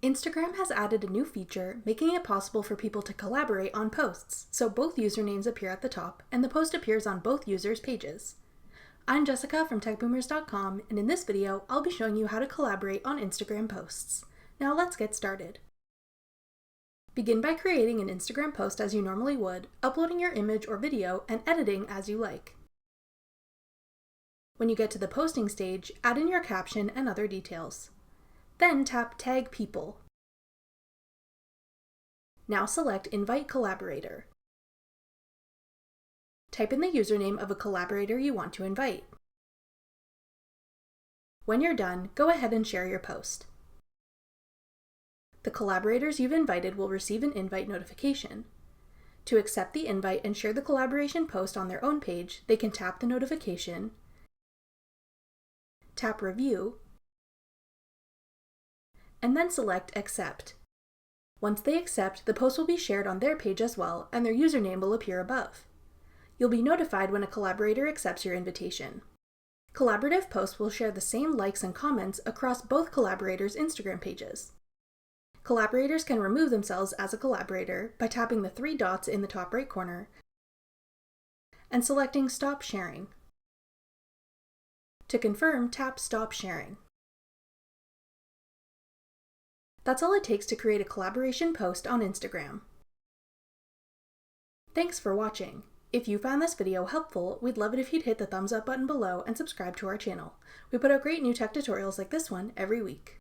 Instagram has added a new feature, making it possible for people to collaborate on posts, so both usernames appear at the top and the post appears on both users' pages. I'm Jessica from techboomers.com, and in this video, I'll be showing you how to collaborate on Instagram posts. Now let's get started. Begin by creating an Instagram post as you normally would, uploading your image or video, and editing as you like. When you get to the posting stage, add in your caption and other details. Then tap Tag People. Now select Invite Collaborator. Type in the username of a collaborator you want to invite. When you're done, go ahead and share your post. The collaborators you've invited will receive an invite notification. To accept the invite and share the collaboration post on their own page, they can tap the notification, tap Review, and then select Accept. Once they accept, the post will be shared on their page as well, and their username will appear above. You'll be notified when a collaborator accepts your invitation. Collaborative posts will share the same likes and comments across both collaborators' Instagram pages. Collaborators can remove themselves as a collaborator by tapping the three dots in the top right corner and selecting Stop Sharing. To confirm, tap Stop Sharing. That's all it takes to create a collaboration post on Instagram. Thanks for watching. If you found this video helpful, we'd love it if you'd hit the thumbs up button below and subscribe to our channel. We put out great new tech tutorials like this one every week.